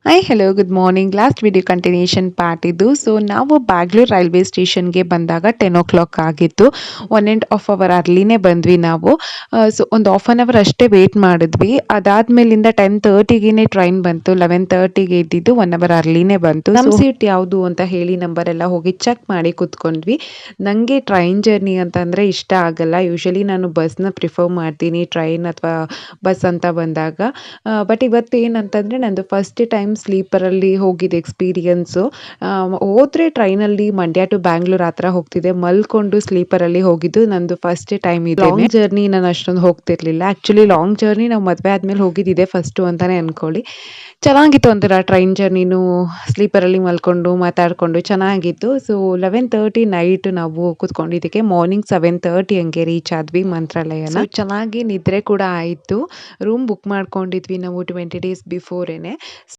Hi hello good morning. Last video continuation part ಇದು. So ನಾವು Bangalore railway ಸ್ಟೇಷನ್ಗೆ ಬಂದಾಗ 10 o'clock ಆಗಿತ್ತು. 1.5 hour ಅರ್ಲಿನೇ ಬಂದ್ವಿ ನಾವು. ಸೊ ಒಂದು ಹಾಫ್ ಆನ್ ಅವರ್ ಅಷ್ಟೇ ವೇಟ್ ಮಾಡಿದ್ವಿ. ಅದಾದ್ಮೇಲಿಂದ 10:30ಗೆ ಟ್ರೈನ್ ಬಂತು. 11:30ಗೆ ಇದ್ದಿದ್ದು 1 hour ಅರ್ಲಿನೇ ಬಂತು. ನಮ್ಮ ಸೀಟ್ ಯಾವುದು ಅಂತ ಹೇಳಿ ನಂಬರ್ ಎಲ್ಲ ಹೋಗಿ ಚೆಕ್ ಮಾಡಿ ಕೂತ್ಕೊಂಡ್ವಿ. ನನಗೆ ಟ್ರೈನ್ ಜರ್ನಿ ಅಂತಂದರೆ ಇಷ್ಟ ಆಗಲ್ಲ. ಯೂಶಲಿ ನಾನು ಬಸ್ನ ಪ್ರಿಫರ್ ಮಾಡ್ತೀನಿ ಟ್ರೈನ್ ಅಥವಾ ಬಸ್ ಅಂತ ಬಂದಾಗ. ಬಟ್ ಇವತ್ತು ಏನಂತಂದರೆ ನಂದು ಫಸ್ಟ್ ಟೈಮ್ ಸ್ಲೀಪರಲ್ಲಿ ಹೋಗಿದ್ದ ಎಕ್ಸ್ಪೀರಿಯನ್ಸು. ಹೋದರೆ ಟ್ರೈನಲ್ಲಿ ಮಂಡ್ಯ ಟು ಬ್ಯಾಂಗ್ಳೂರ್ ಆ ಥರ ಹೋಗ್ತಿದ್ದೆ. ಮಲ್ಕೊಂಡು ಸ್ಲೀಪರಲ್ಲಿ ಹೋಗಿದ್ದು ನಂದು ಫಸ್ಟ್ ಟೈಮ್ ಇದೆ. ಲಾಂಗ್ ಜರ್ನಿ ನಾನು ಅಷ್ಟೊಂದು ಹೋಗ್ತಿರ್ಲಿಲ್ಲ. ಆ್ಯಕ್ಚುಲಿ ಲಾಂಗ್ ಜರ್ನಿ ನಾವು ಮದುವೆ ಆದಮೇಲೆ ಹೋಗಿದ್ದಿದೆ ಫಸ್ಟು ಅಂತಲೇ ಅಂದ್ಕೊಳ್ಳಿ. ಚೆನ್ನಾಗಿತ್ತು ಒಂಥರ ಟ್ರೈನ್ ಜರ್ನಿನೂ. ಸ್ಲೀಪರಲ್ಲಿ ಮಲ್ಕೊಂಡು ಮಾತಾಡಿಕೊಂಡು ಚೆನ್ನಾಗಿತ್ತು. ಸೊ 11:30 ನೈಟ್ ನಾವು ಕೂತ್ಕೊಂಡಿದ್ದಕ್ಕೆ ಮಾರ್ನಿಂಗ್ 7:30 ಹಂಗೆ ರೀಚ್ ಆದ್ವಿ ಮಂತ್ರಾಲಯನ. ಸೊ ಚೆನ್ನಾಗಿ ನಿದ್ರೆ ಕೂಡ ಆಯಿತು. ರೂಮ್ ಬುಕ್ ಮಾಡ್ಕೊಂಡಿದ್ವಿ ನಾವು 20 days ಬಿಫೋರೇನೆ.